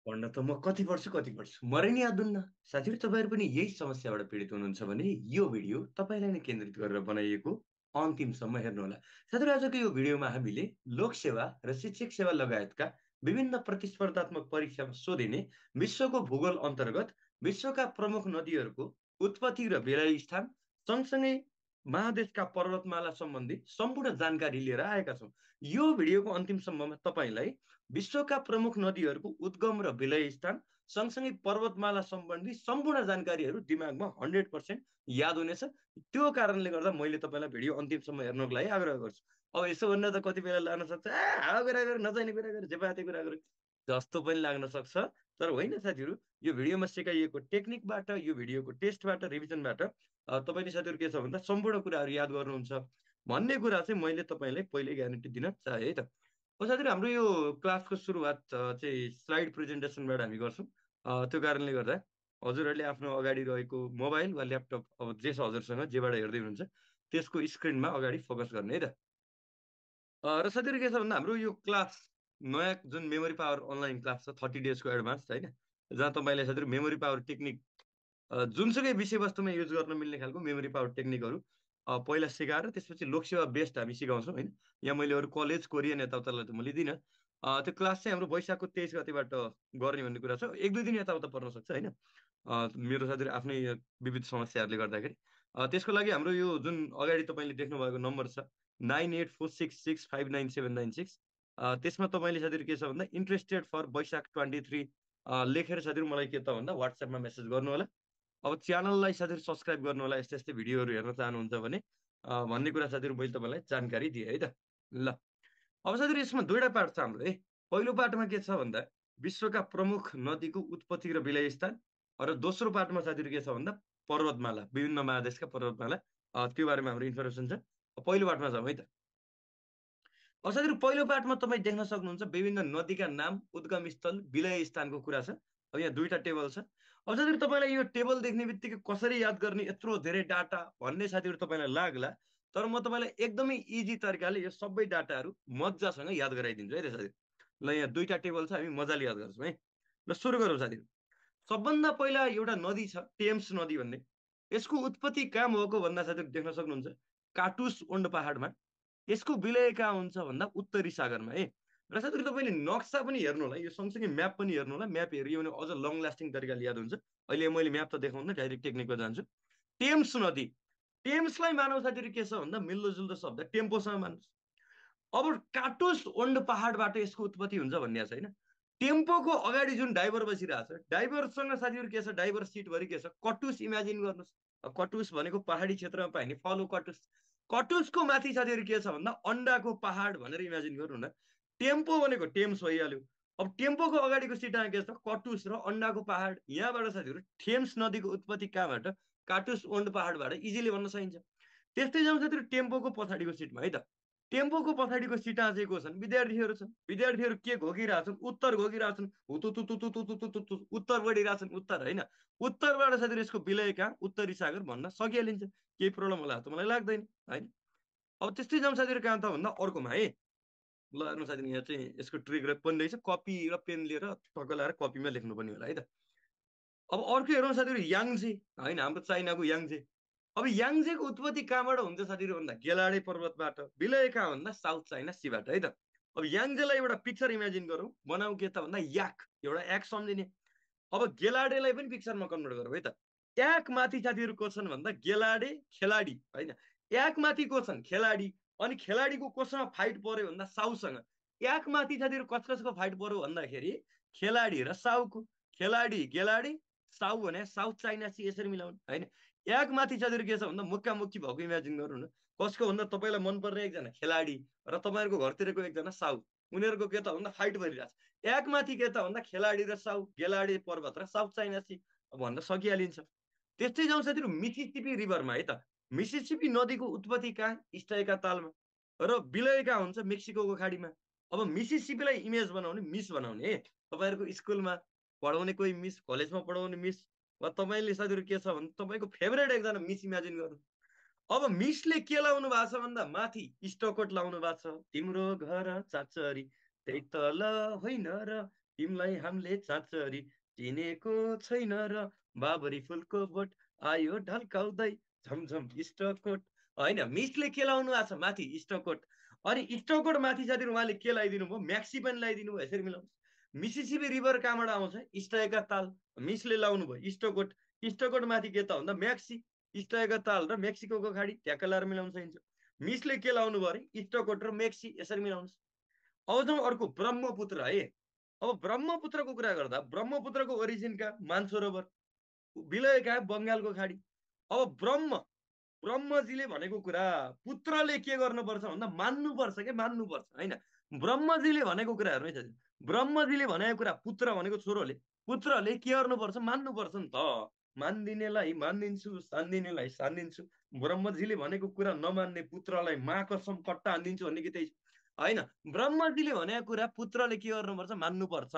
पढ्न त म कति पढ्छु मरै नि याद हुन्न। साथीहरू तपाईँहरू पनि यही समस्याबाट पीडित हुनुहुन्छ भने यो भिडियो तपाईँलाई नै केन्द्रित गरेर बनाइएको, अन्तिमसम्म हेर्नुहोला। साथीहरू आजको यो भिडियोमा हामीले लोकसेवा र शिक्षक सेवा लगायतका विभिन्न प्रतिस्पर्धात्मक परीक्षामा सोधिने विश्वको भूगोल अन्तर्गत विश्वका प्रमुख नदीहरूको उत्पत्ति र विलय स्थान सँगसँगै महादेशका पर्वतमाला सम्बन्धी सम्पूर्ण जानकारी लिएर आएका छौँ। यो भिडियोको अन्तिमसम्ममा तपाईँलाई विश्वका प्रमुख नदीहरूको उद्गम र विलय स्थान सँगसँगै पर्वतमाला सम्बन्धी सम्पूर्ण जानकारीहरू दिमागमा 100% याद हुनेछ। त्यो कारणले गर्दा मैले तपाईँलाई भिडियो अन्तिमसम्म हेर्नको लागि आग्रह गर्छु। अब यसो भन्न त कति बेला लाग्न सक्छ, हावा कुरा गरेर नचाहिने कुरा गरेर जे पाते कुरा गरेर जस्तो पनि लाग्न सक्छ। तर होइन साथीहरू, यो भिडियोमा सिकाइएको टेक्निकबाट, यो भिडियोको टेस्टबाट, रिभिजनबाट तपाईँले साथीहरू के छ भन्दा सम्पूर्ण कुराहरू याद गर्नुहुन्छ भन्ने कुरा चाहिँ मैले तपाईँलाई पहिल्यै ग्यारेन्टी दिन चाहेँ है त। साथीहरू हाम्रो यो क्लासको सुरुवात चाहिँ स्लाइड प्रेजेन्टेसनबाट हामी गर्छौँ। त्यो कारणले गर्दा हजुरहरूले आफ्नो अगाडि रहेको मोबाइल वा ल्यापटप, अब जे छ हजुरसँग जेबाट हेर्दै हुनुहुन्छ त्यसको स्क्रिनमा अगाडि फोकस गर्ने है त। र साथीहरू के छ भन्दा हाम्रो यो क्लास नयाँ जुन मेमोरी पावर अनलाइन क्लास छ 30 डेजको एडभान्स होइन, जहाँ तपाईँले साथीहरू मेमोरी पावर टेक्निक जुनसुकै विषयवस्तुमा युज गर्न मिल्ने खालको मेमोरी पावर टेक्निकहरू पहिला सिकाएर त्यसपछि लोकसेवा बेस्ड हामी सिकाउँछौँ होइन। यहाँ मैले अरू कलेज कोरियन यताउतालाई त म लिँदिनँ। त्यो क्लास चाहिँ हाम्रो वैशाखको 23 गतिबाट गर्ने भन्ने कुरा छ। 1-2 दिन यताउता पर्न सक्छ होइन। मेरो साथीहरू आफ्नै विविध समस्याहरूले गर्दाखेरि त्यसको लागि हाम्रो यो जुन अगाडि तपाईँले देख्नुभएको नम्बर छ 9846659796, त्यसमा तपाईँले साथीहरू के छ भन्दा इन्ट्रेस्टेड फर वैशाख 23 लेखेर साथीहरू मलाई के त भन्दा वाट्सएपमा मेसेज गर्नु होला। अब च्यानललाई साथीहरू सब्सक्राइब गर्नु होला, यस्तै यस्तै भिडियोहरू हेर्न चाहनुहुन्छ भने भन्ने कुरा साथीहरू मैले तपाईँलाई जानकारी दिएँ है त। ल अब साथीहरू यसमा दुईवटा पार्ट छ हाम्रो है। पहिलो पार्टमा के छ भन्दा विश्वका प्रमुख नदीको उत्पत्ति र विलय स्थान, र दोस्रो पार्टमा साथीहरू के छ भन्दा पर्वतमाला, विभिन्न महादेशका पर्वतमाला, त्यो बारेमा हाम्रो इन्फर्मेसन छ। पहिलो पार्टमा जाउँ है त। अब साथीहरू पहिलो पार्टमा तपाईँ देख्न सक्नुहुन्छ विभिन्न नदीका नाम, उद्गम स्थल, विलय स्थानको कुरा छ। अब यहाँ दुईटा टेबल छ। अब साथीहरू तपाईँलाई यो टेबल देख्ने बित्तिकै कसरी याद गर्ने, यत्रो धेरै डाटा भन्ने साथीहरू तपाईँलाई लाग्ला। तर म तपाईँलाई एकदमै इजी तरिकाले यो सबै डाटाहरू मजासँग याद गराइदिन्छु है त साथीहरू। ल यहाँ दुईटा टेबल छ, हामी मजाले याद गर्छौँ है। ल सुरु गरौँ साथीहरू। सबभन्दा पहिला एउटा नदी छ टेम्स नदी भन्ने। यसको उत्पत्ति कहाँ भएको भन्दा साथीहरू देख्न सक्नुहुन्छ काटुस ओन्ड पहाडमा। यसको विलय कहाँ हुन्छ भन्दा उत्तरी सागरमा है। र साथीहरू तपाईँले नक्सा पनि हेर्नु होला, यो सँगसँगै म्याप पनि हेर्नु होला। म्याप हेरियो भने अझ लङ लास्टिङ तरिकाले याद हुन्छ। अहिले मैले म्याप त देखाउन डाइरेक्ट टेक्निकमा जान्छु। टेम्स नदी, टेम्सलाई मानव साथीहरू के छ भन्दा मिल्दोजुल्दो शब्द टेम्पोसँग मान्नुहोस्। अब काटुस ओन्ड पहाडबाट यसको उत्पत्ति हुन्छ भन्ने छैन। टेम्पोको अगाडि जुन डाइभर बसिरहेको छ, डाइभरसँग साथीहरू के छ, डाइभर सिटभरि के छ, कटुस इमेजिन गर्नुहोस्। कटुस भनेको पहाडी क्षेत्रमा पाइने फलो कटुस। कटुसको माथि साथीहरू के छ भन्दा अन्डाको पहाड भनेर इमेजिन गर्नु न। टेम्पो भनेको टेम्स भइहाल्यो। अब टेम्पोको अगाडिको सिटामा के छ, कटुस र अन्डाको पहाड। यहाँबाट साथीहरू थेम्स नदीको उत्पत्ति कहाँबाट, काटुस ओन्ड पहाडबाट इजिली भन्न सकिन्छ। त्यस्तै जाउँ साथीहरू टेम्पोको पछाडिको सिटमा है त। टेम्पोको पछाडिको सिटमा चाहिँ को छन्, विद्यार्थीहरू छन्। विद्यार्थीहरू के घोकिरहेछन्, उत्तर घोकिरहेछन्। हुतुतुतुतुतुतुतु उत्तर बढिरहेछन्, उत्तर होइन। उत्तरबाट साथीहरू यसको विलय कहाँ, उत्तरी सागर भन्न सकिहालिन्छ। केही प्रब्लम होला त मलाई लाग्दैन होइन। अब त्यस्तै जाउँ साथीहरू कहाँ त भन्दा अर्कोमा है। ल हेर्नु साथीहरू, यहाँ चाहिँ यसको ट्रिक पनि रहेछ। कपी र पेन लिएर टक्क लगाएर कपीमा लेख्नु पनि होला है त। अब अर्को हेरौँ साथीहरू, याङजे होइन, हाम्रो चाइनाको याङजे। अब याङजेको उत्पत्ति कहाँबाट हुन्छ साथीहरू भन्दा गेलाडे पर्वतबाट। विलय कहाँ भन्दा साउथ चाइना सीबाट है त। अब याङजेलाई एउटा पिक्चर इमेजिन गरौँ, बनाऊ के त भन्दा याक, एउटा याक सम्झिने। अब गेलाडेलाई पनि पिक्चरमा कन्भर्ट गरौँ है त। याक माथि साथीहरू को छन् भन्दा गेलाडे खेलाडी होइन। याक माथि को छन्, खेलाडी। अनि खेलाडीको कोसँग फाइट पर्यो भन्दा साउसँग। याक माथि साथीहरू कस कसको फाइट पर्यो भन्दाखेरि खेलाडी र साउको। खेलाडी गेलाडी, साउ भने साउथ चाइना सी, यसरी मिलाउनु होइन। याक माथि साथीहरू के छ भन्दा मुक्कामुक्की भएको इमेजिन गर्नु न। कसको भन्दा तपाईँलाई मनपर्ने एकजना खेलाडी र तपाईँहरूको घरतिरको एकजना साउ, उनीहरूको के त भन्दा फाइट भइरहेछ। याक माथि के त भन्दा खेलाडी र साउ, गेलाडी पर्वत र साउथ चाइना सी भन्न सकिहालिन्छ। त्यस्तै जाउँ साथीहरू मिसिसिपी रिभरमा है त। मिसिसिपी नदीको उत्पत्ति कहाँ, स्टाइका तालमा, र विलय कहाँ हुन्छ, मेक्सिको खाडीमा। अब मिसिसिपीलाई इमेज बनाउने, मिस बनाउने है। तपाईँहरूको स्कुलमा पढाउने कोही मिस, कलेजमा पढाउने मिस, वा तपाईँले साथीहरू के छ भने तपाईँको फेभरेट एकजना मिस इमेजिन गर्नु। अब मिसले के लाउनु भएको छ भन्दा माथि स्टकोट लाउनु भएको छ। तिम्रो घर चाचरी त्यही तल होइन र तिमीलाई हामीले चाँचरी चिनेको छैन र बाबरी फुलको बोट आयो ढल्काउँदै झमझम इस्टकोट होइन मिसले के लाउनु भएको छ माथि इस्टकोट अनि इस्टकोट माथि साथी उहाँले के लगाइदिनु भयो म्याक्सी पनि लगाइदिनु भयो यसरी मिलाउनु मिसिसिपी रिभर कहाँबाट आउँछ इस्टका ताल मिसले लाउनु भयो इस्टकोट इस्टकोट माथि के त भन्दा म्याक्सी इस्टका ताल र मेक्सिको खाडी ट्याक्क लाएर मिलाउन सकिन्छ मिसले के लाउनु भयो अरे इस्टकोट र मेक्सी यसरी मिलाउनुहोस् अब जाउँ अर्को ब्रह्मपुत्र है अब ब्रह्मपुत्रको कुरा गर्दा ब्रह्मपुत्रको ओरिजिन कहाँ मानसरोवर विलय कहाँ बङ्गालको खाडी अब ब्रह्मजीले भनेको कुरा पुत्रले के गर्नुपर्छ भन्दा मान्नुपर्छ कि मान्नुपर्छ होइन ब्रह्मजीले भनेको कुरा हेर्नु है ब्रह्मजीले भनेको कुरा पुत्र भनेको छोरोले पुत्रले के गर्नुपर्छ मान्नुपर्छ नि त मान्दिनेलाई मानिदिन्छु सान्दिनेलाई सान्दिन्छु ब्रह्मजीले भनेको कुरा नमान्ने पुत्रलाई महाकसम कट्टा हानिदिन्छु भन्ने कि त्यही होइन ब्रह्मजीले भनेको कुरा पुत्रले के गर्नुपर्छ मान्नुपर्छ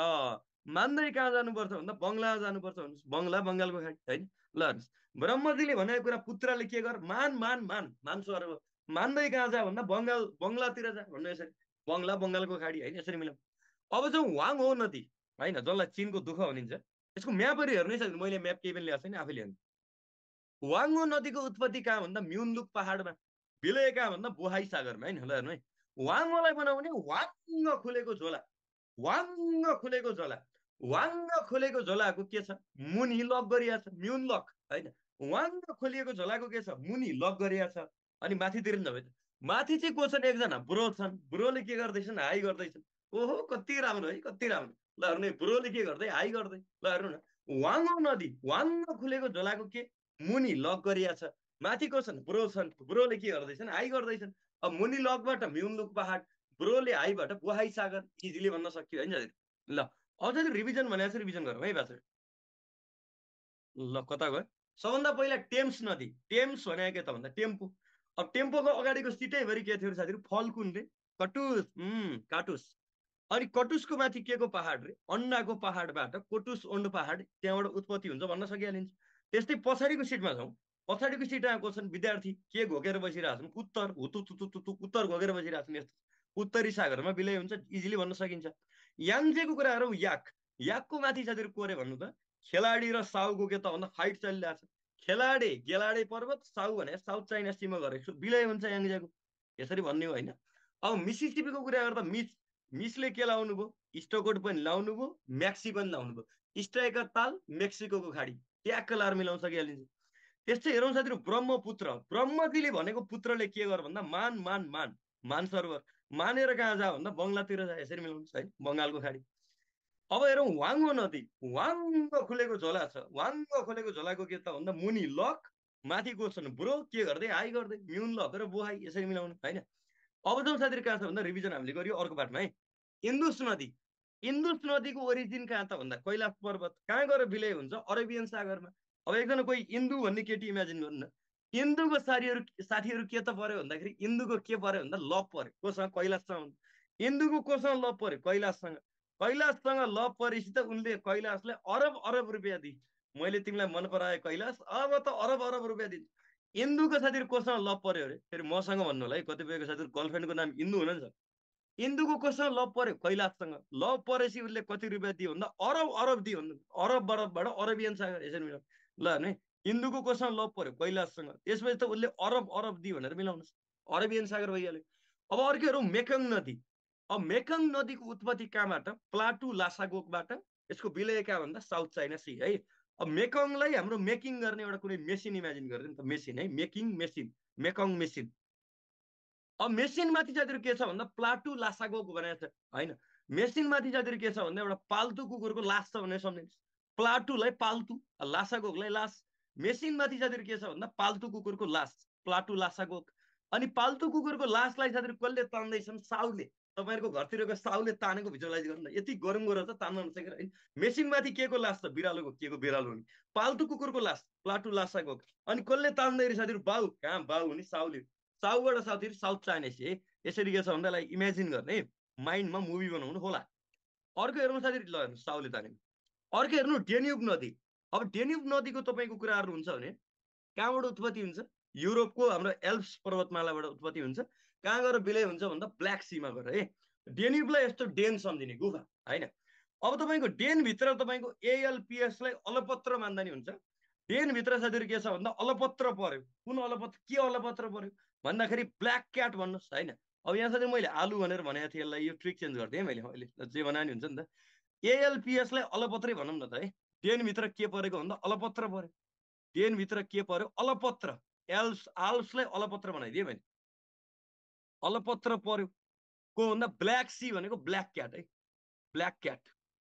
मान्दै कहाँ जानुपर्छ भन्दा बङ्गला जानुपर्छ भन्नुहोस् बङ्गला बङ्गालको खाडी होइन ल हेर्नुहोस् ब्रह्मजीले भनेको कुरा पुत्रले के गर मान मान मान मान्छु अरे मान्दै कहाँ जा भन्दा बङ्गलातिर जा भन्नु यसरी बङ्गला बङ्गालको खाडी होइन यसरी मिलाउँ अब जो वाङ हो नदी होइन जसलाई चिनको दुःख भनिन्छ यसको म्यापहरू हेर्नै सक्दैन मैले म्याप केही पनि ल्याएको छैन आफैले हेर्नु वाङ्गो नदीको उत्पत्ति कहाँ भन्दा म्युनलुक पहाडमा विलय कहाँ भन्दा बोहाई सागरमा होइन ल हेर्नु है वाङ्गोलाई बनाउने वाङ्ग खुलेको झोला वाङ्ग खुलेको झोला वाङ्ग खोलेको झोलाको के छ मुनि लक गरिया छ म्युन लक होइन वाङ्ग खोलिएको झोलाको के छ मुनि लक गरिया छ अनि माथितिर नि त माथि चाहिँ को छन् एकजना ब्रो छन् ब्रोले के गर्दैछन् हाई गर्दैछन् ओहो कति राम्रो है कति राम्रो ल हेर्नु ब्रोले के गर्दै हाई गर्दै ल हेर्नु न वाङ्गो नदी वाङ्ग खुलेको झोलाको के मुनि लक गरिया छ माथि को छन् ब्रोले के गर्दैछन् हाई गर्दैछन् अब मुनि लकबाट म्युनलुक पहाड ब्रोले हाईबाट बोहाई सागर इजिली भन्न सकियो होइन ल अझ रिभिजन भनेको छ रिभिजन गरौँ है बाछा ल कता गयो सबभन्दा पहिला टेम्स नदी टेम्स भनेको के त भन्दा टेम्पो अब टेम्पोको अगाडिको सिटैभरि के थियो साथीहरू फल्कुन रे कटुस काटुस अनि कटुसको माथि के को पहाड रे अन्डाको पहाडबाट कोटुस ओन्ड पहाड त्यहाँबाट उत्पत्ति हुन्छ भन्न सकिहालिन्छ त्यस्तै पछाडिको सिटमा जाउँ पछाडिको सिटमा को छन् विद्यार्थी के घोकेर बसिरहेको छन् उत्तर उत्तर घोकेर बसिरहेको छन् यस्तो उत्तरी सागरमा विलय हुन्छ इजिली भन्न सकिन्छ याङ्जेको कुरा गरौँ याकको माथि साथीहरू को अरे भन्नु त खेलाडी र साउको के त भन्दा फाइट चलिरहेको छ गेलाडे पर्वत साउ भने साउथ चाइना सीमा गरेको छु विलय हुन्छ याङ्जेको यसरी भन्ने हो होइन अब मिसिसिपीको कुरा गर्दा मिसले के लाउनु भयो इस्टकोट पनि लाउनु भयो म्याक्सी पनि लाउनु भयो इस्टका ताल मेक्सिको खाडी ट्याक्क लाएर मिलाउन सकिहालिन्छ त्यस्तै हेरौँ साथीहरू ब्रह्मजीले भनेको पुत्रले के गर भन्दा मान सरोवर मानेर कहाँ जा भन्दा बङ्गलातिर जा यसरी मिलाउनुहोस् है बङ्गालको खाडी अब हेरौँ वाङ्गो नदी वाङ्ग खुलेको झोला छ वाङ्ग खोलेको झोलाको के त भन्दा मुनि लक माथि को छन् ब्रो के गर्दै हाई गर्दै म्युन लक र बोहाई यसरी मिलाउनु होइन अब जाउँ साथीहरू कहाँ छ भन्दा रिभिजन हामीले गरियो अर्को पार्टमा है इन्दुस नदीको ओरिजिन कहाँ त भन्दा कैलाश पर्वत कहाँ गएर विलय हुन्छ अरेबियन सागरमा अब एकजना कोही इन्दु भन्ने केटी इमेजिन गर्नु न इन्दुको साथीहरू के त पर्यो भन्दाखेरि इन्दुको के पर्यो भन्दा लभ पर्यो कोसँग कैलाशसँग इन्दुको कोसँग लभ पर्यो कैलाशसँग लभ परेपछि त उनले कैलाशलाई अरब रुपियाँ दिए मैले तिमीलाई मन पराएँ कैलाश अब त अरब रुपियाँ दिन्छु इन्दुको साथीहरू कोसँग लभ पर्यो अरे फेरि मसँग भन्नु होला है कतिपयको साथीहरू गर्लफ्रेन्डको नाम इन्दु हुन नि इन्दुको कोसँग लभ पर्यो कैलाशसँग लभ परेपछि उसले कति रुपियाँ दियो भन्दा अरब दियो भन्दा अरबबाट अरेबियन सागर यसरी मिलाउनु ल हेर्नु है इन्दुको कोसँग लभ पर्यो कैलाशसँग त्यसपछि त उसले अरब दियो भनेर मिलाउनुहोस् अरेबियन सागर भइहाल्यो अब अर्कोहरू मेकङ नदी अब मेकङ नदीको उत्पत्ति कहाँबाट प्लाटु लासागोकबाट यसको विलय कहाँ भन्दा साउथ चाइना सी है अब मेकङलाई हाम्रो मेकिङ गर्ने एउटा कुनै मेसिन इमेजिन गर्दैन नि त मेसिन है मेकङ मेसिन अब मेसिनमाथि जातिर के छ भन्दा प्लाटु लासागोक भनेको छ होइन मेसिनमाथि जातिर के छ भन्दा एउटा पाल्तु कुकुरको लास छ भनेर सम्झिनुहोस् प्लाटुलाई पाल्तु लासागोकलाई लास मेसिनमाथि जातिर के छ भन्दा पाल्तु कुकुरको लास प्लाटु लासागोक अनि पाल्तु कुकुरको लासलाई जातिर कसले तान्दैछन् साउले तपाईँहरूको घरतिरको साउले तानेको भिजुअलाइज गर्नु यति गरम गरेर त तान्न नसकेर होइन मेसिनमाथि के को लास छ बिरालोको के को बिरालो नि पाल्तु कुकुरको लास प्लाटु लासागोक अनि कसले तान्दै रहेछ साथीहरू बाउ कहाँ बाउ हुने साउले साउबाट साथीहरू साउथ चाइनासी है यसरी के छ भन्दालाई इमेजिन गर्ने माइन्डमा मुभी बनाउनु होला अर्को हेर्नु साथीहरू ल हेर्नु साउले तानेको अर्को हेर्नु डेन्युब नदी अब डेन्युब नदीको तपाईँको कुराहरू हुन्छ भने कहाँबाट उत्पत्ति हुन्छ युरोपको हाम्रो एल्प्स पर्वतमालाबाट उत्पत्ति हुन्छ कहाँ गएर विलय हुन्छ भन्दा ब्ल्याक सीमा गएर है डेन्युबलाई यस्तो डेन सम्झिने गुफा होइन अब तपाईँको डेनभित्र तपाईँको एएलपिएसलाई अलपत्र मान्दा नि हुन्छ। डेनभित्र साथीहरू के छ भन्दा अलपत्र पर्यो। कुन अलपत्र, के अलपत्र पर्यो भन्दाखेरि ब्ल्याक क्याट भन्नुहोस् होइन। अब यहाँ साथी मैले आलु भनेर भनेको थिएँ, यसलाई यो ट्रिक चेन्ज गरिदिएँ मैले, अहिले जे भने नि हुन्छ नि त। एएलपिएसलाई अलपत्रै भनौँ न त है। डेनभित्र के परेको भन्दा अलपत्र पर्यो। डेनभित्र के पर्यो, अलपत्र। आल्प्सलाई अलपत्र बनाइदिएँ मैले, अलपत्र पर्यो। को भन्दा ब्ल्याक सी भनेको ब्ल्याक क्याट है, ब्ल्याक क्याट।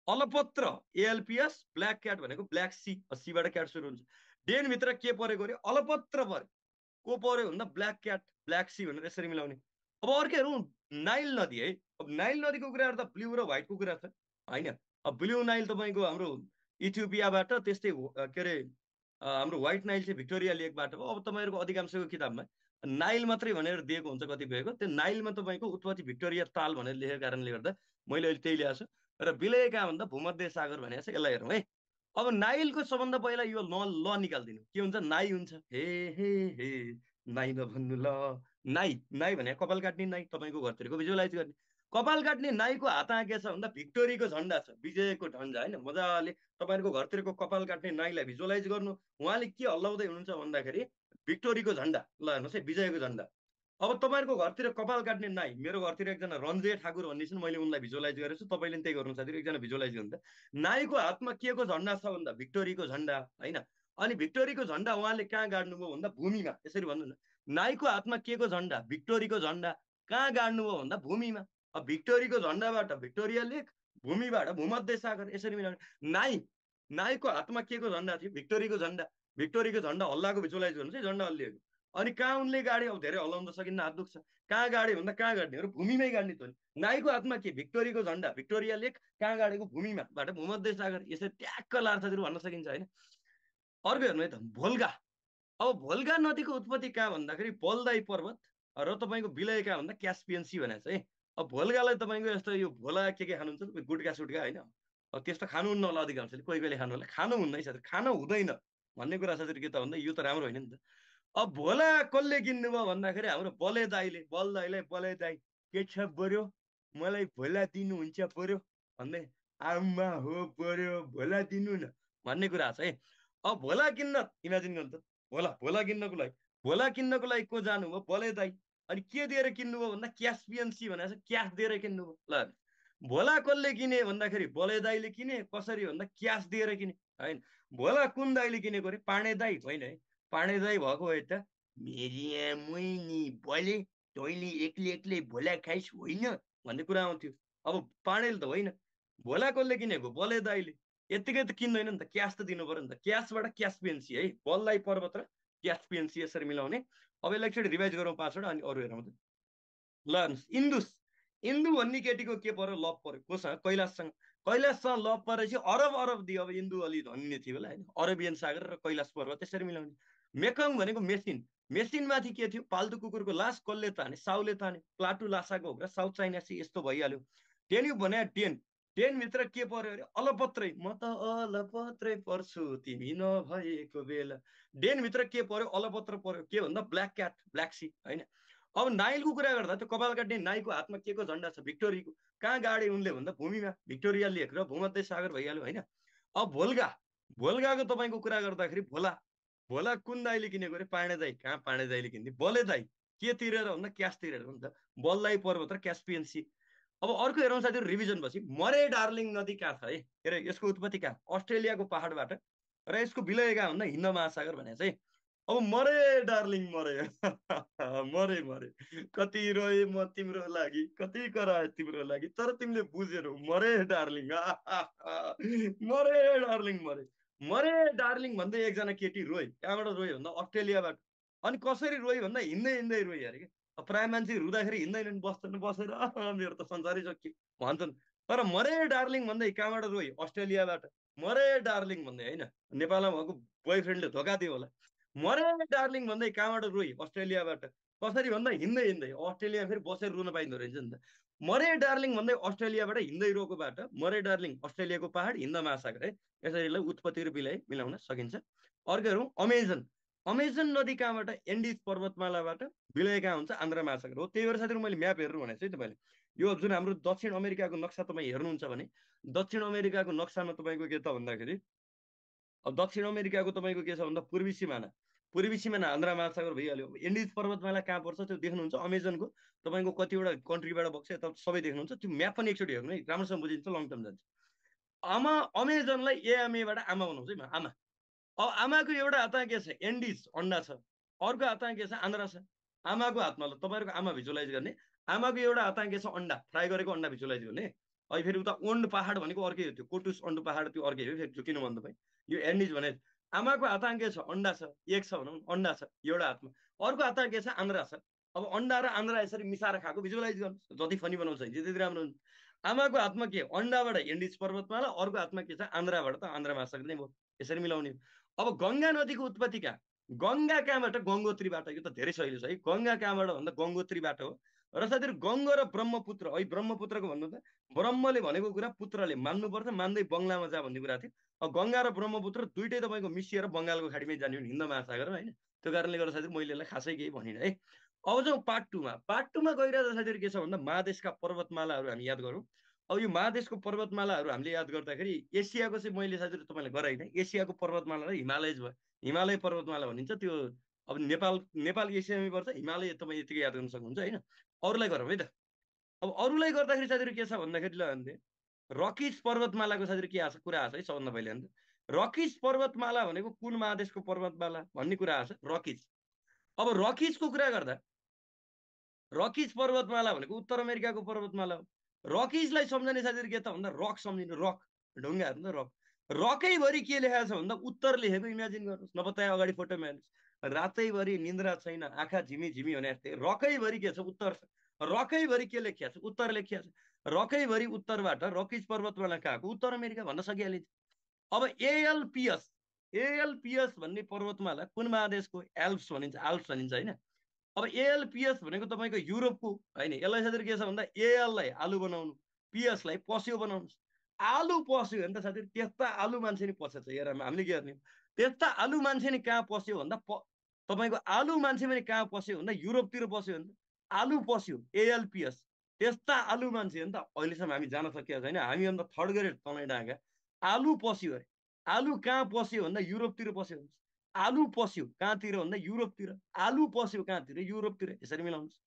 अलपत्र एएलपिएस, ब्ल्याक क्याट भनेको ब्ल्याक सी, सीबाट क्याट सुरु हुन्छ। डेनभित्र के परेको अरे अलपत्र पर्यो। को पर्यो भन्दा ब्ल्याक क्याट, ब्ल्याक सी भनेर यसरी मिलाउने। अब अर्को हेरौँ नाइल नदी है। अब नाइल नदीको कुरा गर्दा ब्लू र व्हाइटको कुरा छ होइन। अब ब्लू नाइल तपाईँको हाम्रो इथियोपियाबाट, त्यस्तै के अरे हाम्रो व्हाइट नाइल चाहिँ भिक्टोरिया लेकबाट हो। अब तपाईँहरूको अधिकांशको किताबमा नाइल मात्रै भनेर दिएको हुन्छ कतिपयको, त्यो नाइलमा तपाईँको उत्पत्ति भिक्टोरिया ताल भनेर लेखेको कारणले गर्दा मैले अहिले त्यही ल्याएको छु। र विलय कहाँ भन्दा भूमध्य सागर भनेको छ। यसलाई हेरौँ है। अब नाइलको सबभन्दा पहिला यो ल निकालिदिनु। के हुन्छ, नाइ हुन्छ। हे हे हे नाइ नभन्नु ल। नाइ, नाइ भने कपाल काट्ने नाइ, तपाईँको घरतिरको भिजुअलाइज गर्ने कपाल काट्ने नाइको हातमा के छ भन्दा भिक्टोरीको झन्डा छ, विजयको झन्डा होइन। मजाले तपाईँहरूको घरतिरको कपाल काट्ने नाइलाई भिजुअलाइज गर्नु। उहाँले के हल्लाउँदै हुनुहुन्छ भन्दाखेरि भिक्टोरीको झन्डा। ल हेर्नुहोस् है, विजयको झन्डा। अब तपाईँहरूको घरतिर कपाल काट्ने नाइ, मेरो घरतिर एकजना रन्जय ठाकुर भन्ने छन्, मैले उनलाई भिजुअलाइज गरेको छु। तपाईँले पनि त्यही गर्नु साथीहरू, एकजना भिजुअलाइज गर्नु त। नाइको हातमा के को झन्डा छ भन्दा भिक्टोरीको झन्डा होइन। अनि भिक्टोरीको झन्डा उहाँले कहाँ गाड्नुभयो भन्दा भूमिमा। यसरी भन्नु न, नाइको हातमा के को झन्डा, भिक्टोरीको झन्डा, कहाँ गाड्नुभयो भन्दा भूमिमा। अब भिक्टोरीको झन्डाबाट भिक्टोरिया लेक, भूमिबाट भूमध्य सागर, यसरी मिलाउने। नाइ, नाइको हातमा के को झन्डा थियो, भिक्टोरीको झन्डा। भिक्टोरीको झन्डा हल्लाएको भिजुअलाइज गर्नुहोस् है, झन्डा हल्लिएको। अनि कहाँ उनले गाडे, अब धेरै हल्लाउन त सकिन्न, हात दुख्छ। कहाँ गाडे भन्दा कहाँ गाड्ने हो, भूमिमै गाड्ने त हो नि। नाइको हातमा के, भिक्टोरीको झन्डा, भिक्टोरिया लेक, कहाँ गाडेको, भूमिमाबाट भूमध्य सागर। यसरी ट्याक्क लार्छहरू भन्न सकिन्छ होइन। अर्को हेर्नु है त, भोल्गा। अब भोल्गा नदीको उत्पत्ति कहाँ भन्दाखेरि बलदाई पर्वत र तपाईँको विलय कहाँ भन्दा क्यास्पियन सी भनेको छ है। अब भोल्गालाई तपाईँको यस्तो यो भोला के खानुहुन्छ, गुट्का सुट्का होइन, अब त्यस्तो खानुहुन्न होला अधिकांशले, कोही कोहीले खानु होला, खानु हुँदैन साथी, खानु हुँदैन भन्ने कुरा साथी के त भन्दा यो त राम्रो होइन नि त। अब भोला कसले किन्नुभयो भन्दाखेरि हाम्रो बले दाईले, बल दाईलाई बले दाई के छ बर्यो मलाई भोला दिनुहुन्छ बर्यो भन्दै, आमा हो बर्यो भोला दिनु न भन्ने कुरा छ है। अब भोला किन्न इमेजिन गर्नु त, भोला किन्नको लागि को जानुभयो, बले दाई। अनि के दिएर किन्नुभयो भन्दा क्यास्पियन सी भनेको छ, क्यास दिएर किन्नुभयो। ल भोला कसले किने भन्दाखेरि बले दाईले किने। कसरी भन्दा क्यास दिएर किने होइन। भोला कुन दाईले किनेको अरे, पाणे दाई होइन है। पाणे दाई भएको हो त, मेरी मैनी बले तैँले एक्लै एक्लै भोला खाइस् होइन भन्ने कुरा आउँथ्यो। अब पाणेले त होइन, भोला कसले किनेको, बले दाईले। यत्तिकै त किन्दैन नि त, क्यास त दिनु पर्यो नि त। क्यासबाट क्यास्पियन्सी है, बलदाई पर्वत र क्यास्पियन्सी यसरी मिलाउने। अब यसलाई एकचोटि रिभाइज गरौँ पाँचवटा, अनि अरू हेरौँ त। ल हेर्नुहोस्, इन्दुस, इन्दु भन्ने केटीको के पर्यो, लभ पर्यो कोसँग, कैलाशसँग। कैलाशसँग लभ परेपछि अरब अरब दियो। अब इन्दु अलि धनी थियो होला होइन, अरबियन सागर र कैलाश पर्वत त्यसरी मिलाउने। मेकङ भनेको मेसिन, मेसिनमाथि के थियो, पाल्तु कुकुरको लास, कसले ताने, साउले ताने, प्लाटु लासाको हो र साउथ चाइना सी यस्तो भइहाल्यो। टेन्यु भने टेन, टेनभित्र के पर्यो अरे अलपत्रै, म त अलपत्रै पर्छु तिमी नभएको बेला। डेनभित्र के पर्यो, अलपत्र पर्यो। के भन्दा ब्ल्याक क्याट, ब्ल्याक सी होइन। अब नाइलको कुरा गर्दा त्यो कपाल काट्ने नाइको हातमा के को झन्डा छ, भिक्टोरीको। कहाँ गाडे उनले भन्दा भूमिमा, भिक्टोरिया लेक र भूमध्य सागर भइहाल्यो होइन। अब भोल्गा, भोल्गाको तपाईँको कुरा गर्दाखेरि भोला, भोला कुन दाईले किनेको अरे, पाणे दाई। कहाँ पाणे दाईले किन्थे, बले दाई। के तिरेर भन्दा क्यास तिरेर हो नि त, बलदाई पर्वत र क्यास्पियन सी। अब अर्को हेरौँ साथीहरू रिभिजन पछि, मरे डार्लिङ नदी कहाँ छ है, के अरे यसको उत्पत्ति कहाँ, अस्ट्रेलियाको पहाडबाट, र यसको विलय कहाँ भन्दा हिन्द महासागर भनेको चाहिँ। अब मरे डार्लिङ मरे मरे मरे, कति रोए म तिम्रो लागि, कति कराए तिम्रो लागि, तर तिमीले बुझेनौ, मरे डार्लिङ मरे डार्लिङ मरे। मरे डार्लिङ भन्दै एकजना केटी रोए, कहाँबाट रोए भन्दा अस्ट्रेलियाबाट। अनि कसरी रोए भन्दा हिँड्दै हिँड्दै रोए अरे कि। प्राय मान्छे रुँदाखेरि हिँड्दैनन्, बस्दैन, बसेर मेरो त संसारै सकियो भन्छन्। तर मरे डार्लिङ भन्दै कहाँबाट रोए, अस्ट्रेलियाबाट। मरे डार्लिङ भन्दै होइन, नेपालमा भएको बोयफ्रेन्डले धोका दियो होला। मरे डार्लिङ भन्दै कहाँबाट रोए, अस्ट्रेलियाबाट। कसरी भन्दा हिँड्दै हिँड्दै, अस्ट्रेलिया फेरि बसेर रुन पाइँदो रहेछ नि त। मरे डार्लिङ भन्दै अस्ट्रेलियाबाट हिँड्दै रोकोबाट, मरे डार्लिङ अस्ट्रेलियाको पहाड, हिन्द महासागर है। यसरी उत्पत्ति र विलय मिलाउन सकिन्छ। अर्को हेरौँ अमेजन, अमेजन नदी कहाँबाट, एन्डिज पर्वतमालाबाट, विलय कहाँ हुन्छ, आन्ध्र महासागर हो। त्यही भएर साथीहरू मैले म्याप हेर्नु भनेको छु है तपाईँले। यो जुन हाम्रो दक्षिण अमेरिकाको नक्सा तपाईँ हेर्नुहुन्छ भने दक्षिण अमेरिकाको नक्सामा तपाईँको के त भन्दाखेरि अब दक्षिण अमेरिकाको तपाईँको के छ भन्दा पूर्वी सिमाना आन्ध्रा महासागर भइहाल्यो। एन्डिज पर्वतमाला कहाँ पर्छ त्यो देख्नुहुन्छ अमेजनको तपाईँको कतिवटा कन्ट्रीबाट बग्छ यता सबै देख्नुहुन्छ। त्यो म्याप पनि एकचोटि हेर्नु है, राम्रोसँग बुझिन्छ, लङ टर्म जान्छ। अमेजनलाई एएमएबाट आमा बनाउँछ है आमा। अब आमाको एउटा हातमा के छ एन्डिज अन्डा छ, अर्को हातमा के छ आन्द्रा छ। आमाको हातमा ल तपाईँहरूको आमा भिजुलाइज गर्ने, आमाको एउटा हातमा के छ अन्डा, फ्राई गरेको अन्डा भिजुलाइज गर्ने। अहिले फेरि उता ओन्ड पहाड भनेको अर्कै हो, त्यो कोटुस ओन्ड पहाड त्यो अर्कै हो फेरि, किन भन्दा तपाईँ यो एन्डिज भने आमाको हातमा के छ अन्डा छ, एक छ भनौँ अन्डा छ एउटा हातमा, अर्को हातमा के छ आन्द्रा छ। अब अन्डा र आन्द्रा यसरी मिसाएर खाएको भिजुलाइज गर्नुहोस्, जति फनी बनाउँछ त्यति राम्रो हुन्छ। आमाको हातमा के अन्डाबाट एन्डिज पर्वतमाला, अर्को हातमा के छ आन्द्राबाट त आन्द्रा महासागर नै भयो, यसरी मिलाउने। अब गङ्गा नदीको उत्पत्ति कहाँ, गङ्गा कहाँबाट गङ्गोत्रीबाट। यो त धेरै सजिलो छ है, गङ्गा कहाँबाट भन्दा गङ्गोत्रीबाट हो। र साथीहरू गङ्गा र ब्रह्मपुत्र है, ब्रह्मपुत्रको भन्नु त ब्रह्मले भनेको कुरा पुत्रले मान्नुपर्छ, मान्दै बङ्गलामा जा भन्ने कुरा थियो। अब गङ्गा र ब्रह्मपुत्र दुइटै तपाईँको मिसिएर बङ्गालको खाडीमै जाने हो हिन्द महासागरमा होइन। त्यो कारणले गर्दा साथीहरू मैले यसलाई खासै केही भनिनँ है। अब जाउँ पार्ट टूमा। पार्ट टूमा गइरहेको साथीहरू के छ भन्दा महादेशका पर्वतमालाहरू हामी याद गरौँ। अब यो महादेशको पर्वतमालाहरू हामीले याद गर्दाखेरि एसियाको चाहिँ मैले साथीहरू तपाईँलाई गराइनँ, एसियाको पर्वतमाला र हिमालयज भयो, हिमालय पर्वतमाला भनिन्छ त्यो। अब नेपाल एसियामै पर्छ, हिमालय तपाईँ यतिकै याद गर्न सक्नुहुन्छ होइन। अरूलाई गरौँ है त। अब अरूलाई गर्दाखेरि साथीहरू के छ भन्दाखेरि ल अन्त रकिज पर्वतमालाको साथीहरू के आछ कुरा आछ है। सबभन्दा पहिले अन्त रकिज पर्वतमाला भनेको कुन महादेशको पर्वतमाला भन्ने कुरा आछ रकिज। अब रकिजको कुरा गर्दा रकिज पर्वतमाला भनेको उत्तर अमेरिकाको पर्वतमाला हो। रकिजलाई सम्झने साथीहरू के त भन्दा रक सम्झिनु, रक ढुङ्गाहरू नि त रक। रकैभरि के लेखाएको छ भन्दा उत्तर लेखेको इमेजिन गर्नुहोस्, नपत्याए अगाडि फोटोमा हेर्नुहोस्, रातैभरि निन्द्रा छैन आँखा झिमी झिमी भने जस्तै रकैभरि के छ उत्तर छ, रकैभरि के लेखिया छ उत्तर लेखिया छ। रकैभरि उत्तरबाट रकिज पर्वतमाला कहाँको उत्तर अमेरिका भन्न सकिहालिन्छ। अब एएलपिएस भन्ने पर्वतमाला कुन महादेशको एल्प्स भनिन्छ, आल्प्स भनिन्छ होइन। अब एएलपिएस भनेको तपाईँको युरोपको होइन। यसलाई साथीहरू के छ भन्दा एएललाई आलु बनाउनु, पिएसलाई पस्यो बनाउनुहोस्। आलु पस्यो भने त साथीहरू त्यस्ता आलु मान्छे नि पसेछ हेर, हामीले के गर्ने त्यस्ता आलु मान्छे नि कहाँ पस्यो भन्दा तपाईँको आलु मान्छे पनि कहाँ पस्यो भन्दा युरोपतिर पस्यो भने आलु पस्यो एएलपिएस। त्यस्ता आलु मान्छे हो नि त अहिलेसम्म हामी जान सकेका छैन, हामीभन्दा थर्ड ग्रेड तनै डाँगा। आलु पस्यो अरे, आलु कहाँ पस्यो भन्दा युरोपतिर पस्यो, आलु पस्यो कहाँतिर भन्दा युरोपतिर, आलु पस्यो कहाँतिर युरोपतिर, यसरी मिलाउनुहोस्।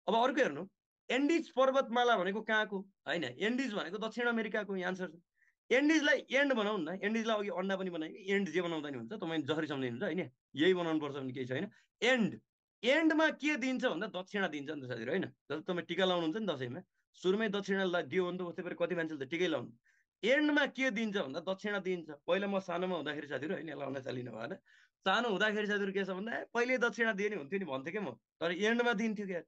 अब अर्को हेर्नु एन्डिज पर्वतमाला भनेको कहाँको होइन, एन्डिज भनेको दक्षिण अमेरिकाको आन्सर छ। एन्डिजलाई एन्ड बनाउनु न, एन्डिजलाई अघि अन्डा पनि बनायो, एन्ड जे बनाउँदा नि हुन्छ, तपाईँ जसरी सम्झिनुहुन्छ होइन, यही बनाउनु पर्छ भने केही छैन। एन्ड एन्डमा के दिन्छ भन्दा दक्षिणा दिन्छ नि त साथीहरू होइन। जस्तो तपाईँ टिका लाउनुहुन्छ नि दसैँमा, सुरुमै दक्षिणा दियो भने त उस्तै गरी कति मान्छेले त टिकै लाउनु। एन्डमा के दिन्छ भन्दा दक्षिणा दिन्छ। पहिला म सानोमा हुँदाखेरि साथीहरू होइन, लाउन चालिनु भएन, सानो हुँदाखेरि साथीहरू के छ भन्दा पहिले दक्षिणा दिए नि हुन्थ्यो नि भन्थ्यो क्या म, तर एन्डमा दिन्थ्यो क्या,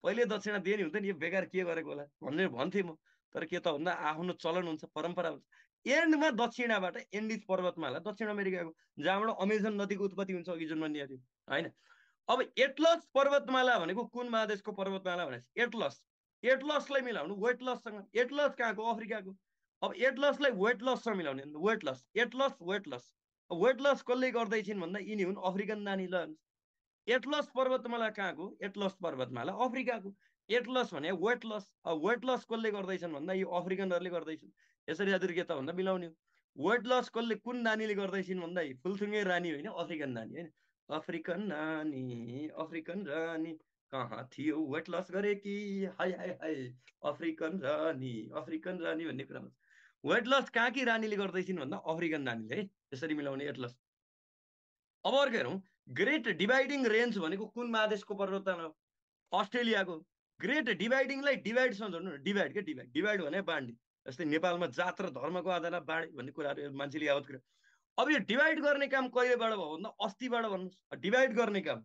पहिले दक्षिणा दिए नि हुन्थ्यो नि, यो बेकार के गरेको होला भनेर भन्थेँ म। तर के त भन्दा आफ्नो चलन हुन्छ, परम्परा हुन्छ। एन्डमा दक्षिणाबाट एन्डिज पर्वतमाला दक्षिण अमेरिकाको, जहाँबाट अमेजन नदीको उत्पत्ति हुन्छ अघि जुन भनिएको थियो होइन। अब एटलस पर्वतमाला भनेको कुन महादेशको पर्वतमाला भनेपछि एटलसलाई मिलाउनु वेटलससँग। एटलस कहाँको अफ्रिकाको। अब एटलसलाई वेटलससँग मिलाउने, वेटलस वेटलस कसले गर्दैछिन् भन्दा यिनी हुन् अफ्रिकन नानी। ल एटलस पर्वतमाला कहाँको, एटलस पर्वतमाला अफ्रिकाको। एटलस भने वेटलस, वेटलस कसले गर्दैछन् भन्दा यो अफ्रिकनहरूले गर्दैछन्। यसरी साथीहरू के त भन्दा मिलाउने। वेटलस कसले कुन नानीले गर्दैछिन् भन्दा फुलथुङ्गे रानी होइन, अफ्रिकन नानी होइन। अफ्रिकन रानी कहाँ थियो वेटलस गरे कि, हाय हाय हाय अफ्रिकन रानी भन्ने कुरा हुन्छ। वेटलस कहाँ कि रानीले गर्दैछिन् भन्दा अफ्रिकन नानीले है, यसरी मिलाउने एटलस। अब अर्को हेरौँ ग्रेट डिभाइडिङ रेन्ज भनेको कुन महादेशको पर्वतमाला हो, अस्ट्रेलियाको। ग्रेट डिभाइडिङलाई डिभाइडसँग जोड्नु, डिभाइड के डिभाइड भने बाँड्ने, जस्तै नेपालमा जात र धर्मको आधारमा बाँडे भन्ने कुराहरू मान्छेले याद गर्यो। अब यो डिभाइड गर्ने काम कहिलेबाट भयो भन्दा अस्तिबाट भन्नुहोस्। डिभाइड गर्ने काम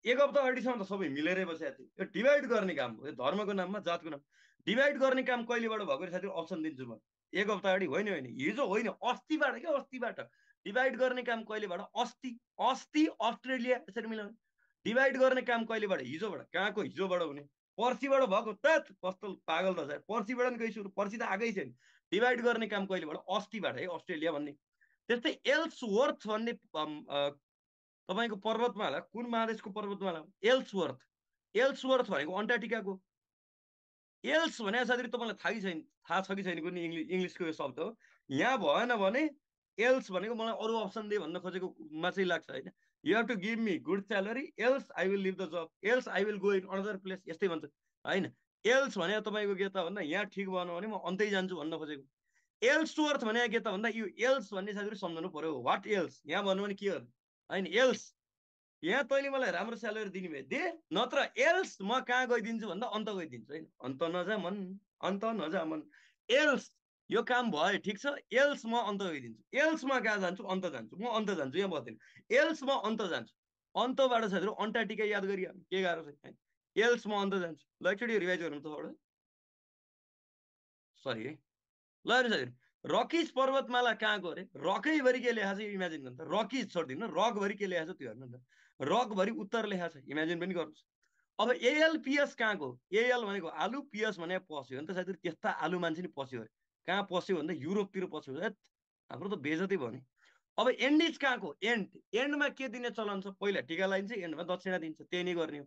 एक हप्ता अगाडिसम्म त सबै मिलेरै बसेको थियो, यो डिभाइड गर्ने काम हो, धर्मको नाममा जातको नाम डिभाइड गर्ने काम कहिलेबाट भएको साथीहरू अप्सन दिन्छु म। एक हप्ता अगाडि होइन, हिजो होइन, अस्तिबाट क्या, अस्तिबाट डिभाइड गर्ने काम कहिलेबाट, अस्ति अस्ट्रेलिया, यसरी मिलाउने। डिभाइड गर्ने काम कहिलेबाट, हिजोबाट। कहाँको हिजोबाट हुने, पर्सिबाट भएको त कस्तो पागल त, पर्सिबाट नि गइ सुरु, पर्सि त आएकै छैन। डिभाइड गर्ने काम कहिलेबाट, अस्तिबाट है, अस्ट्रेलिया भन्ने। त्यस्तै एल्सवर्थ भन्ने तपाईँको पर्वतमाला कुन महादेशको पर्वतमाला, एल्सवर्थ भनेको अन्टार्क्टिकाको। एल्स भने साथीहरू तपाईँलाई थाहा छ कि छैन कुनै इङ्ग्लिसको यो शब्द हो। यहाँ भएन भने एल्स भनेको मलाई अरू अप्सन दे भन्न खोजेकोमा चाहिँ लाग्छ होइन। You have to give me good salary else I will leave the job else I will go in another place यस्तै भन्छ होइन। एल्स भने तपाईँको के त भन्दा यहाँ ठिक भएन भने म अन्तै जान्छु भन्न खोजेको। एल्स टु अर्थ भने के त भन्दा यो एल्स भन्ने साथीहरू सम्झनु पर्यो वाट एल्स यहाँ भन्नु भने के गर्नु होइन। एल्स यहाँ तैँले मलाई राम्रो स्यालेरी दिने भए दे नत्र एल्स म कहाँ गइदिन्छु भन्दा अन्त गइदिन्छु होइन। अन्त नजा मन अन्त नजा मन एल्स यो काम भयो ठिक छ एल्स म अन्त गइदिन्छु एल्स म कहाँ जान्छु अन्त जान्छु म अन्त जान्छु यहाँ बस्दैन एल्स म अन्त जान्छु अन्तबाट साथीहरू अन्टार्टिका याद गरिहाल्नु के गाह्रो छ एल्स म अन्त जान्छु ल एकचोटि रिभाइज गर्नु त सरी है ल हेर्नु साथीहरू रकिज पर्वतमाला कहाँको अरे रकैभरि के लेखा छ इमेजिन गर्नु त रकिज छोडिदिनु रकभरि के लेखा छ त्यो हेर्नु त रकभरि उत्तर लेखा छ इमेजिन पनि गर्नुहोस्। अब एएलपिएस कहाँको एएल भनेको आलु पिएस भने पस्यो भने त साथीहरू त्यस्ता आलु मान्छे नि पस्यो अरे कहाँ पस्यो भन्दा युरोपतिर पस्यो हाम्रो त बेजती भयो नि। अब एन्डिज कहाँको एन्डमा के दिने चलन छ पहिला टिका लगाइन्छ एन्डमा दक्षिणा दिन्छ त्यही नै गर्ने हो।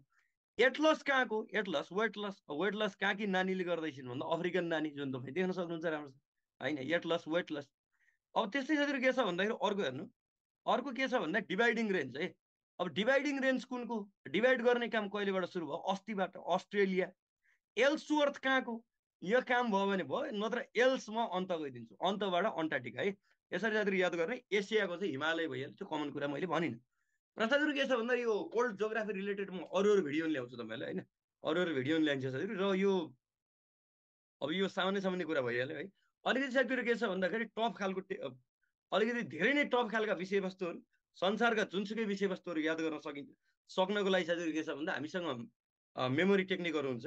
एटलस कहाँको एटलस वेटलस कहाँ कि नानीले गर्दैछन् भन्दा अफ्रिकन नानी जुन तपाईँ देख्न सक्नुहुन्छ राम्रो होइन एटलस वेटलस। अब त्यस्तै साथीहरू के छ भन्दाखेरि अर्को हेर्नु अर्को के छ भन्दा डिभाइडिङ रेन्ज है। अब डिभाइडिङ रेन्ज कुनको डिभाइड गर्ने काम कहिलेबाट सुरु भयो अस्तिबाट अस्ट्रेलिया। एल्स टु अर्थ कहाँको यो काम भयो भने भयो नत्र एल्स म अन्त गइदिन्छु अन्तबाट अन्टार्टिका है। यसरी साथीहरू याद गर्ने एसियाको चाहिँ हिमालय भइहाल्छ त्यो कमन कुरा मैले भनिनँ। र साथीहरू के छ भन्दा यो वर्ल्ड जोग्राफी रिलेटेड म अरू भिडियो ल्याउँछु तपाईँलाई होइन अरू भिडियो ल्याइन्छ साथीहरू र यो अब यो सामान्य सामान्य कुरा भइहाल्यो है। अलिकति साथीहरू के छ भन्दाखेरि टफ खालको अलिकति धेरै नै टफ खालका विषयवस्तुहरू संसारका जुनसुकै विषयवस्तुहरू याद गर्न सक्नको लागि साथीहरू के छ भन्दा हामीसँग मेमोरी टेक्निकहरू हुन्छ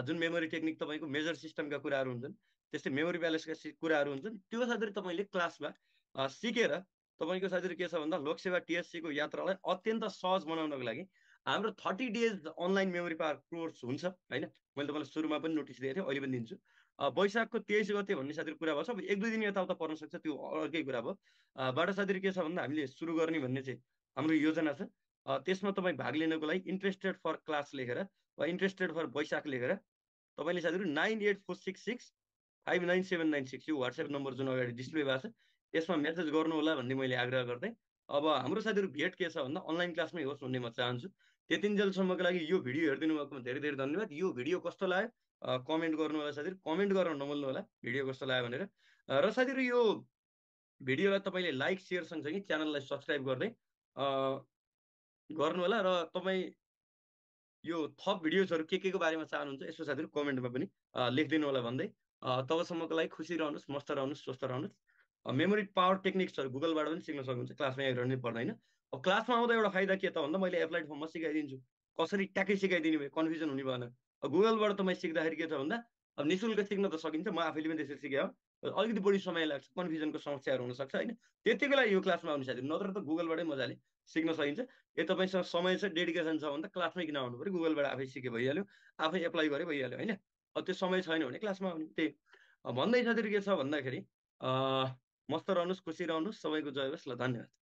जुन मेमोरी टेक्निक तपाईँको मेजर सिस्टमका कुराहरू हुन्छन् त्यस्तै मेमोरी प्यालेसका कुराहरू हुन्छन् त्यो साथीहरू तपाईँले क्लासमा सिकेर तपाईँको साथीहरू के छ भन्दा लोकसेवा टिएससीको यात्रालाई अत्यन्त सहज बनाउनको लागि हाम्रो 30 days online memory power course हुन्छ होइन। मैले तपाईँलाई सुरुमा पनि नोटिस दिएको थिएँ अहिले पनि दिन्छु वैशाखको 23 गते भन्ने साथीहरू कुरा भएको छ। अब 1-2 दिन यताउता पर्न सक्छ त्यो अर्कै कुरा भयो। बाट साथीहरू के छ भन्दा हामीले सुरु गर्ने भन्ने चाहिँ हाम्रो योजना छ। त्यसमा तपाईँ भाग लिनको लागि इन्ट्रेस्टेड फर क्लास लेखेर वा इन्ट्रेस्टेड फर वैशाख लेखेर तपाईँले साथीहरू 9846659796 यो वाट्सएप नम्बर जुन अगाडि डिस्प्ले भएको छ यसमा मेसेज गर्नु होला भन्ने मैले आग्रह गर्दै अब हाम्रो साथीहरू भेट के छ भन्दा अनलाइन क्लासमै होस् भन्ने म चाहन्छु। त्यतिन्जेलसम्मको लागि यो भिडियो हेरिदिनु भएकोमा धेरै धेरै धन्यवाद। यो भिडियो कस्तो लाग्यो कमेन्ट गर्नु होला साथीहरू कमेन्ट गर्न नभुल्नु होला भिडियो कस्तो लाग्यो भनेर। र साथीहरू यो भिडियोलाई तपाईँले लाइक सेयर सँगसँगै च्यानललाई सब्सक्राइब गर्दै गर्नु होला र तपाईँ यो थप भिडियोजहरू के को बारेमा चाहनुहुन्छ यसो साथीहरू कमेन्टमा पनि लेखिदिनु होला भन्दै तबसम्मको लागि खुसी रहनुहोस् मस्त रहनुहोस् स्वस्थ रहनुहोस्। मेमोरी पावर टेक्निक्सहरू गुगलबाट पनि सिक्न सक्नुहुन्छ क्लासमा हेर्नु पर्दैन। अब क्लासमा आउँदा एउटा फाइदा के त भन्दा मैले एप्लाइड फर्ममा सिकाइदिन्छु कसरी ट्याक्कै सिकाइदिने भए कन्फ्युजन हुने भएन। गुगलबाट तपाईँ सिक्दाखेरि के छ भन्दा अब निःशुल्क सिक्न त सकिन्छ म आफैले पनि त्यसरी सिकेँ हो अलिकति बढी समय लाग्छ कन्फ्युजनको समस्याहरू हुनसक्छ होइन त्यतिको लागि यो क्लासमा आउनु साथी नत्र त गुगलबाटै मजाले सिक्न सकिन्छ। यदि तपाईँसँग समय छ डेडिकेसन छ भने त क्लासमै किन आउनु पऱ्यो गुगलबाट आफै सिके भइहाल्यो आफै एप्लाई गरे भइहाल्यो होइन। अब त्यो समय छैन भने क्लासमा आउने त्यही भन्दै साथीहरू के छ भन्दाखेरि मस्त रहनुहोस् खुसी रहनुहोस् सबैको जय होस् ल धन्यवाद।